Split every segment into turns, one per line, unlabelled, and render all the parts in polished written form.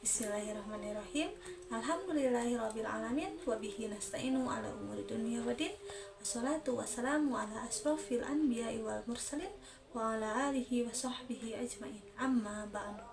Bismillahirrahmanirrahim. Alhamdulillahirrabbilalamin. Wabihi nasta'inu ala umuri dunia wadin. Wassalatu wassalamu ala asrofil anbiya'i wal mursalin wa ala alihi wa sahbihi ajmain. Amma ba'du.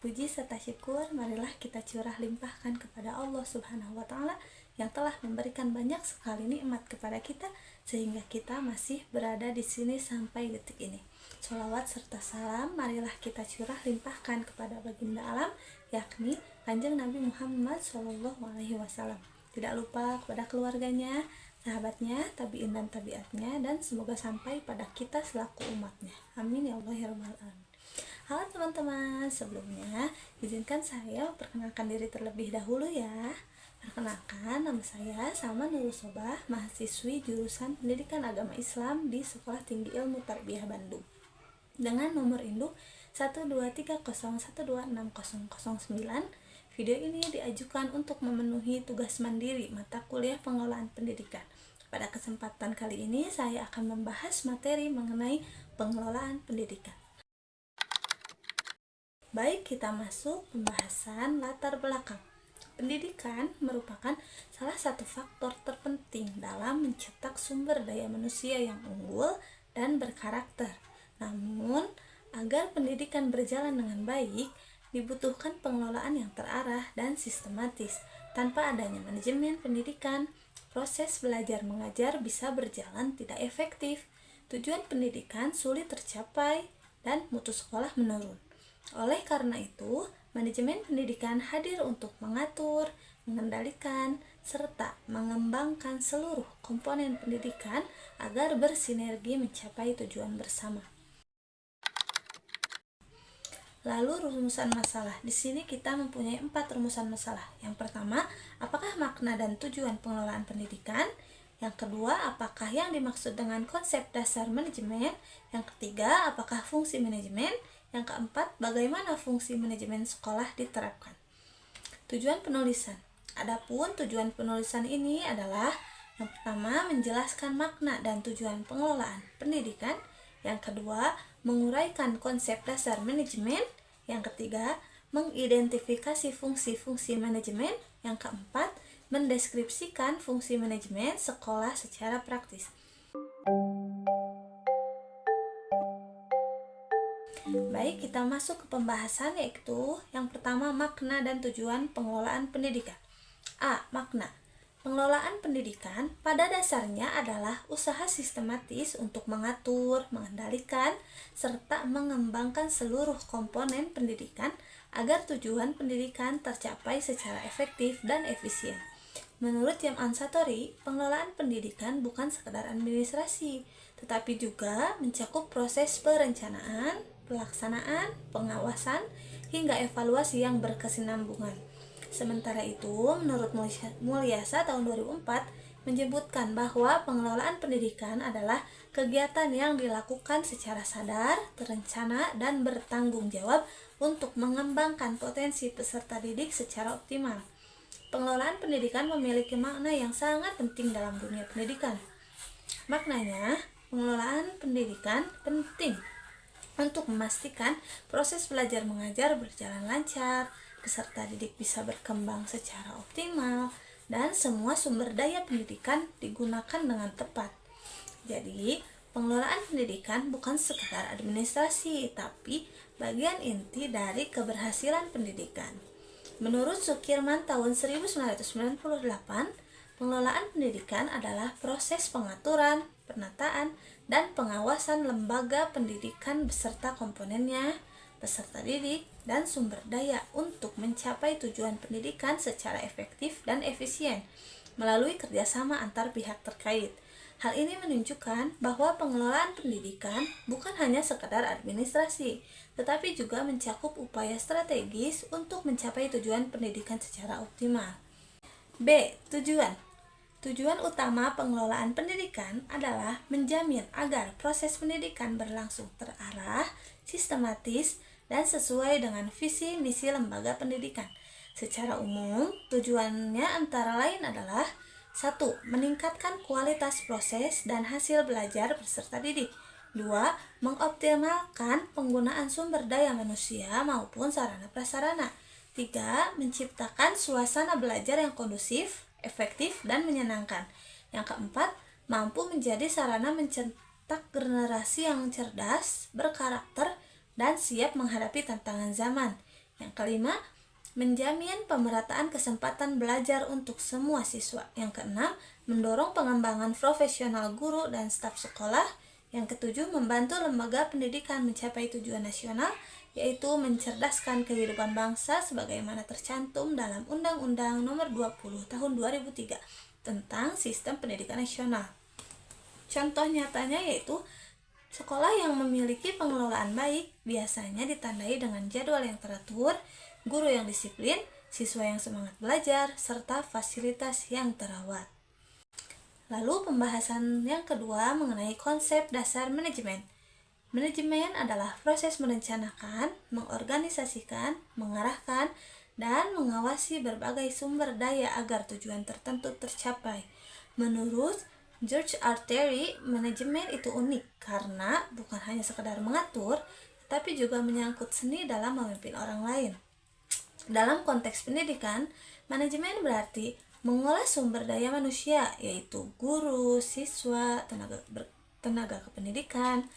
Puji serta syukur marilah kita curah limpahkan kepada Allah Subhanahu wa taala yang telah memberikan banyak sekali nikmat kepada kita sehingga kita masih berada di sini sampai detik ini. Sholawat serta salam marilah kita curah limpahkan kepada baginda alam, yakni Kanjeng Nabi Muhammad SAW. Tidak lupa kepada keluarganya, sahabatnya, tabi'in dan tabi'atnya, dan semoga sampai pada kita selaku umatnya. Amin ya Allah ya Rabbal alamin. Halo teman-teman, sebelumnya izinkan saya perkenalkan diri terlebih dahulu ya. Perkenalkan, nama saya Salma Nurul Sobah, mahasiswi jurusan Pendidikan Agama Islam di Sekolah Tinggi Ilmu Tarbiyah Bandung. Dengan nomor induk 12301260009, video ini diajukan untuk memenuhi tugas mandiri mata kuliah pengelolaan pendidikan. Pada kesempatan kali ini saya akan membahas materi mengenai pengelolaan pendidikan. Baik, kita masuk pembahasan latar belakang. Pendidikan merupakan salah satu faktor terpenting dalam mencetak sumber daya manusia yang unggul dan berkarakter. Namun, agar pendidikan berjalan dengan baik, dibutuhkan pengelolaan yang terarah dan sistematis. Tanpa adanya manajemen pendidikan, proses belajar mengajar bisa berjalan tidak efektif. Tujuan pendidikan sulit tercapai dan mutu sekolah menurun. Oleh karena itu, manajemen pendidikan hadir untuk mengatur, mengendalikan, serta mengembangkan seluruh komponen pendidikan agar bersinergi mencapai tujuan bersama. Lalu rumusan masalah. Di sini kita mempunyai 4 rumusan masalah. Yang pertama, apakah makna dan tujuan pengelolaan pendidikan? Yang kedua, apakah yang dimaksud dengan konsep dasar manajemen? Yang ketiga, apakah fungsi manajemen? Yang keempat, bagaimana fungsi manajemen sekolah diterapkan? Tujuan penulisan. Adapun tujuan penulisan ini adalah yang pertama, menjelaskan makna dan tujuan pengelolaan pendidikan. Yang kedua, menguraikan konsep dasar manajemen. Yang ketiga, mengidentifikasi fungsi-fungsi manajemen. Yang keempat, mendeskripsikan fungsi manajemen sekolah secara praktis. Baik, kita masuk ke pembahasan, yaitu yang pertama, makna dan tujuan pengelolaan pendidikan. A. Makna. Pengelolaan pendidikan pada dasarnya adalah usaha sistematis untuk mengatur, mengendalikan, serta mengembangkan seluruh komponen pendidikan agar tujuan pendidikan tercapai secara efektif dan efisien. Menurut Yam'an Satori, pengelolaan pendidikan bukan sekedar administrasi, tetapi juga mencakup proses perencanaan, pelaksanaan, pengawasan, hingga evaluasi yang berkesinambungan. Sementara itu, menurut Mulyasa tahun 2004 menyebutkan bahwa pengelolaan pendidikan adalah kegiatan yang dilakukan secara sadar, terencana, dan bertanggung jawab untuk mengembangkan potensi peserta didik secara optimal. Pengelolaan pendidikan memiliki makna yang sangat penting dalam dunia pendidikan. Maknanya, pengelolaan pendidikan penting untuk memastikan proses belajar mengajar berjalan lancar, peserta didik bisa berkembang secara optimal, dan semua sumber daya pendidikan digunakan dengan tepat. Jadi, pengelolaan pendidikan bukan sekedar administrasi, tapi bagian inti dari keberhasilan pendidikan. Menurut Sukirman tahun 1998, pengelolaan pendidikan adalah proses pengaturan, penataan, dan pengawasan lembaga pendidikan beserta komponennya, peserta didik, dan sumber daya untuk mencapai tujuan pendidikan secara efektif dan efisien melalui kerjasama antar pihak terkait. Hal ini menunjukkan bahwa pengelolaan pendidikan bukan hanya sekadar administrasi, tetapi juga mencakup upaya strategis untuk mencapai tujuan pendidikan secara optimal. B. Tujuan. Tujuan utama pengelolaan pendidikan adalah menjamin agar proses pendidikan berlangsung terarah, sistematis, dan sesuai dengan visi misi lembaga pendidikan. Secara umum, tujuannya antara lain adalah 1. Meningkatkan kualitas proses dan hasil belajar peserta didik. 2. Mengoptimalkan penggunaan sumber daya manusia maupun sarana prasarana. Tiga, menciptakan suasana belajar yang kondusif, efektif, dan menyenangkan. Yang keempat, mampu menjadi sarana mencetak generasi yang cerdas, berkarakter, dan siap menghadapi tantangan zaman. Yang kelima, menjamin pemerataan kesempatan belajar untuk semua siswa. Yang keenam, mendorong pengembangan profesional guru dan staf sekolah. Yang ketujuh, membantu lembaga pendidikan mencapai tujuan nasional, yaitu mencerdaskan kehidupan bangsa sebagaimana tercantum dalam Undang-Undang Nomor 20 Tahun 2003 tentang Sistem Pendidikan Nasional. Contoh nyatanya yaitu sekolah yang memiliki pengelolaan baik biasanya ditandai dengan jadwal yang teratur, guru yang disiplin, siswa yang semangat belajar, serta fasilitas yang terawat. Lalu pembahasan yang kedua mengenai konsep dasar manajemen. Manajemen adalah proses merencanakan, mengorganisasikan, mengarahkan, dan mengawasi berbagai sumber daya agar tujuan tertentu tercapai. Menurut George R. Terry, manajemen itu unik karena bukan hanya sekedar mengatur, tetapi juga menyangkut seni dalam memimpin orang lain. Dalam konteks pendidikan, manajemen berarti mengolah sumber daya manusia, yaitu guru, siswa, tenaga kependidikan,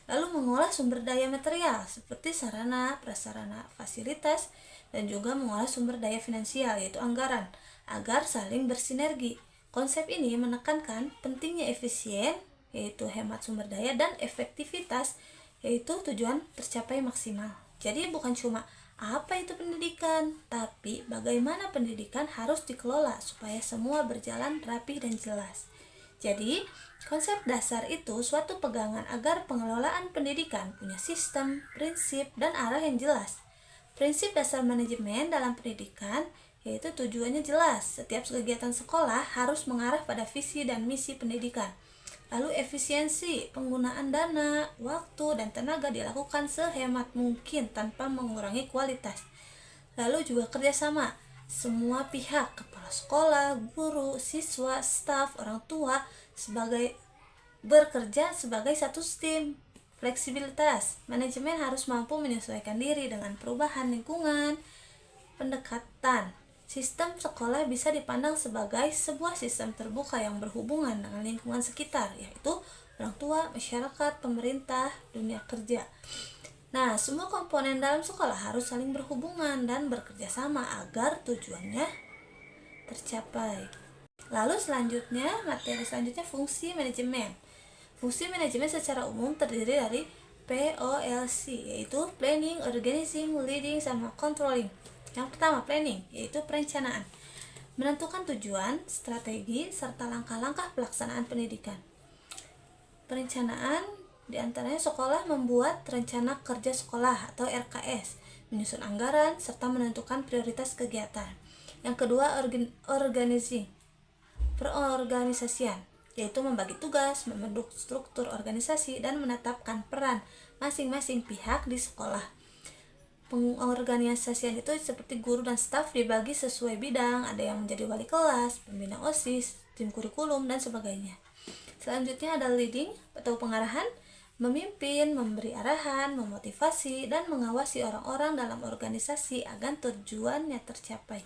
lalu mengolah sumber daya material seperti sarana, prasarana, fasilitas, dan juga mengolah sumber daya finansial, yaitu anggaran, agar saling bersinergi. Konsep ini menekankan pentingnya efisien, yaitu hemat sumber daya, dan efektivitas, yaitu tujuan tercapai maksimal. Jadi bukan cuma apa itu pendidikan, tapi bagaimana pendidikan harus dikelola supaya semua berjalan rapi dan jelas. Jadi, konsep dasar itu suatu pegangan agar pengelolaan pendidikan punya sistem, prinsip, dan arah yang jelas. Prinsip dasar manajemen dalam pendidikan yaitu tujuannya jelas. Setiap kegiatan sekolah harus mengarah pada visi dan misi pendidikan. Lalu efisiensi, penggunaan dana, waktu, dan tenaga dilakukan sehemat mungkin tanpa mengurangi kualitas. Lalu juga kerjasama, semua pihak, kepala sekolah, guru, siswa, staf, orang tua, bekerja sebagai satu tim. Fleksibilitas, manajemen harus mampu menyesuaikan diri dengan perubahan lingkungan. Pendekatan, sistem sekolah bisa dipandang sebagai sebuah sistem terbuka yang berhubungan dengan lingkungan sekitar, yaitu orang tua, masyarakat, pemerintah, dunia kerja. Nah, semua komponen dalam sekolah harus saling berhubungan dan bekerja sama agar tujuannya tercapai. Lalu materi selanjutnya fungsi manajemen. Fungsi manajemen secara umum terdiri dari POLC, yaitu planning, organizing, leading, sama controlling. Yang pertama, planning, yaitu perencanaan, menentukan tujuan, strategi, serta langkah-langkah pelaksanaan pendidikan. Perencanaan diantaranya sekolah membuat rencana kerja sekolah atau RKS, menyusun anggaran, serta menentukan prioritas kegiatan. Yang kedua, organizing, perorganisasian, yaitu membagi tugas, membentuk struktur organisasi, dan menetapkan peran masing-masing pihak di sekolah. Pengorganisasian itu seperti guru dan staf dibagi sesuai bidang, ada yang menjadi wali kelas, pembina OSIS, tim kurikulum, dan sebagainya. Selanjutnya ada leading atau pengarahan, memimpin, memberi arahan, memotivasi, dan mengawasi orang-orang dalam organisasi agar tujuannya tercapai.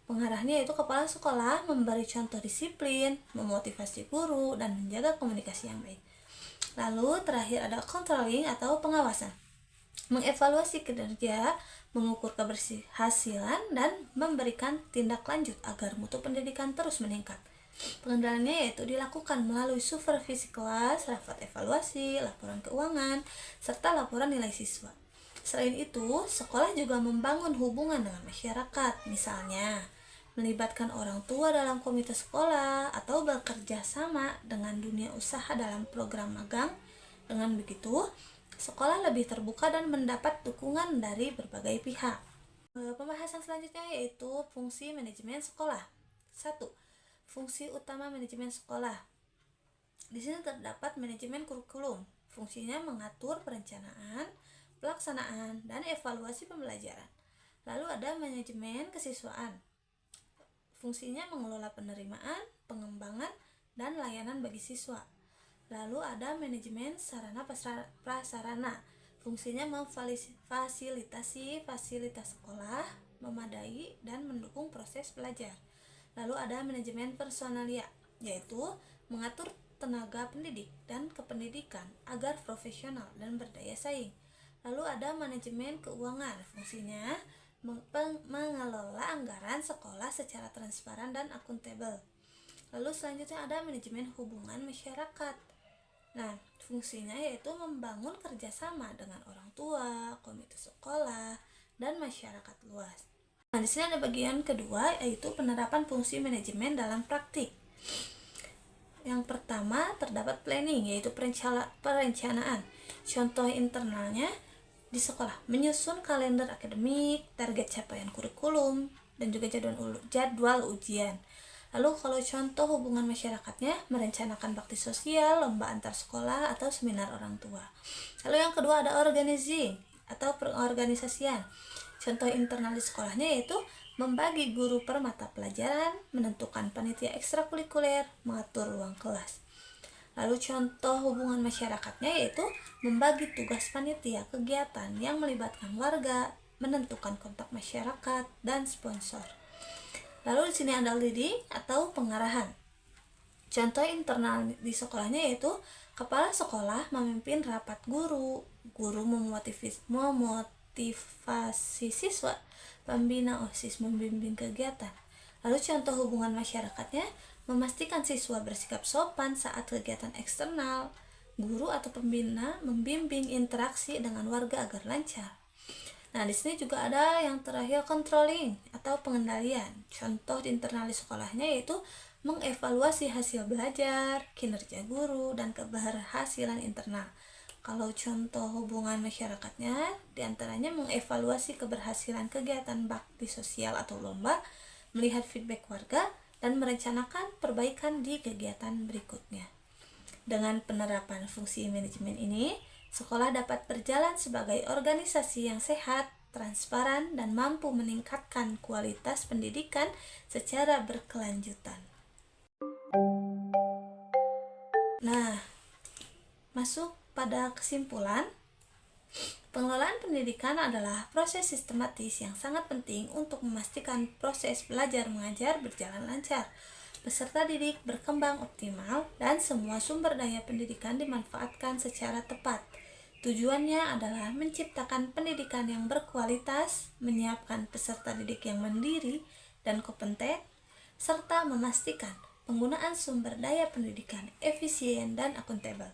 Pengarahnya yaitu kepala sekolah, memberi contoh disiplin, memotivasi guru, dan menjaga komunikasi yang baik. Lalu terakhir ada controlling atau pengawasan, mengevaluasi kinerja, mengukur keberhasilan, dan memberikan tindak lanjut agar mutu pendidikan terus meningkat. Pengendaliannya yaitu dilakukan melalui supervisi kelas, rapat evaluasi, laporan keuangan, serta laporan nilai siswa. Selain itu, sekolah juga membangun hubungan dengan masyarakat, misalnya melibatkan orang tua dalam komite sekolah atau bekerja sama dengan dunia usaha dalam program magang. Dengan begitu, sekolah lebih terbuka dan mendapat dukungan dari berbagai pihak. Pembahasan selanjutnya yaitu fungsi manajemen sekolah. 1. Fungsi utama manajemen sekolah. Di sini terdapat manajemen kurikulum. Fungsinya mengatur perencanaan, pelaksanaan, dan evaluasi pembelajaran. Lalu ada manajemen kesiswaan. Fungsinya mengelola penerimaan, pengembangan, dan layanan bagi siswa. Lalu ada manajemen sarana prasarana. Fungsinya memfasilitasi fasilitas sekolah, memadai, dan mendukung proses belajar. Lalu ada manajemen personalia, yaitu mengatur tenaga pendidik dan kependidikan agar profesional dan berdaya saing. Lalu ada manajemen keuangan, fungsinya mengelola anggaran sekolah secara transparan dan akuntabel. Lalu selanjutnya ada manajemen hubungan masyarakat. Nah, fungsinya yaitu membangun kerjasama dengan orang tua, komite sekolah, dan masyarakat luas. Nah, di sini ada bagian kedua, yaitu penerapan fungsi manajemen dalam praktik. Yang pertama terdapat planning, yaitu perencanaan. Contoh internalnya di sekolah menyusun kalender akademik, target capaian kurikulum, dan juga jadwal ujian. Lalu kalau contoh hubungan masyarakatnya merencanakan bakti sosial, lomba antar sekolah, atau seminar orang tua. Lalu yang kedua ada organizing atau pengorganisasian. Contoh internal di sekolahnya yaitu membagi guru per mata pelajaran, menentukan panitia ekstrakurikuler, mengatur ruang kelas. Lalu contoh hubungan masyarakatnya yaitu membagi tugas panitia kegiatan yang melibatkan warga, menentukan kontak masyarakat, dan sponsor. Lalu di sini ada leading atau pengarahan. Contoh internal di sekolahnya yaitu kepala sekolah memimpin rapat guru, memotivasi siswa, pembina OSIS membimbing kegiatan. Lalu contoh hubungan masyarakatnya memastikan siswa bersikap sopan saat kegiatan eksternal, guru atau pembina membimbing interaksi dengan warga agar lancar. Nah, di sini juga ada yang terakhir controlling atau pengendalian. Contoh di internal di sekolahnya yaitu mengevaluasi hasil belajar, kinerja guru, dan keberhasilan internal. Kalau contoh hubungan masyarakatnya diantaranya mengevaluasi keberhasilan kegiatan bakti sosial atau lomba, melihat feedback warga, dan merencanakan perbaikan di kegiatan berikutnya. Dengan penerapan fungsi manajemen ini, sekolah dapat berjalan sebagai organisasi yang sehat, transparan, dan mampu meningkatkan kualitas pendidikan secara berkelanjutan. Nah, masuk pada kesimpulan, pengelolaan pendidikan adalah proses sistematis yang sangat penting untuk memastikan proses belajar mengajar berjalan lancar, peserta didik berkembang optimal, dan semua sumber daya pendidikan dimanfaatkan secara tepat. Tujuannya adalah menciptakan pendidikan yang berkualitas, menyiapkan peserta didik yang mandiri dan kompeten, serta memastikan penggunaan sumber daya pendidikan efisien dan akuntabel.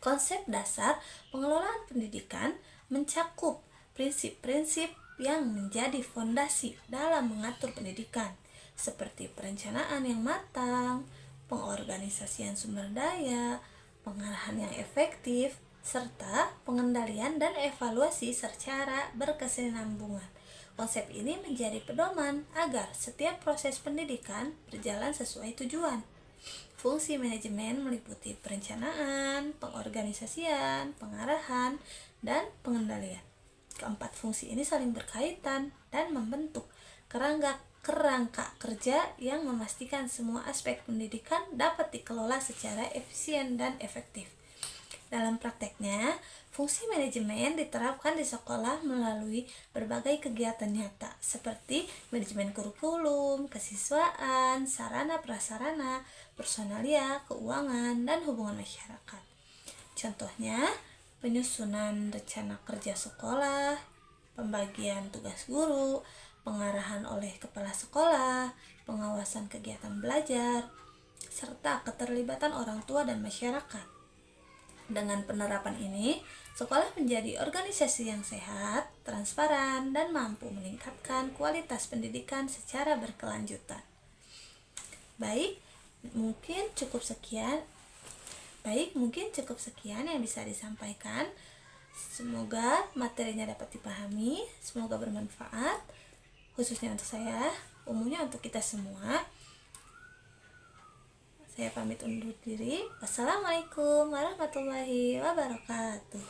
Konsep dasar pengelolaan pendidikan mencakup prinsip-prinsip yang menjadi fondasi dalam mengatur pendidikan, seperti perencanaan yang matang, pengorganisasian sumber daya, pengarahan yang efektif, serta pengendalian dan evaluasi secara berkesinambungan. Konsep ini menjadi pedoman agar setiap proses pendidikan berjalan sesuai tujuan. Fungsi manajemen meliputi perencanaan, pengorganisasian, pengarahan, dan pengendalian. Keempat fungsi ini saling berkaitan dan membentuk kerangka kerja yang memastikan semua aspek pendidikan dapat dikelola secara efisien dan efektif. Dalam prakteknya, fungsi manajemen diterapkan di sekolah melalui berbagai kegiatan nyata seperti manajemen kurikulum, kesiswaan, sarana prasarana, personalia, keuangan, dan hubungan masyarakat. Contohnya, penyusunan rencana kerja sekolah, pembagian tugas guru, pengarahan oleh kepala sekolah, pengawasan kegiatan belajar, serta keterlibatan orang tua dan masyarakat. Dengan penerapan ini, sekolah menjadi organisasi yang sehat, transparan, dan mampu meningkatkan kualitas pendidikan secara berkelanjutan. Mungkin cukup sekian yang bisa disampaikan. Semoga materinya dapat dipahami, semoga bermanfaat, khususnya untuk saya, umumnya untuk kita semua. Saya pamit undur diri. Wassalamualaikum warahmatullahi wabarakatuh.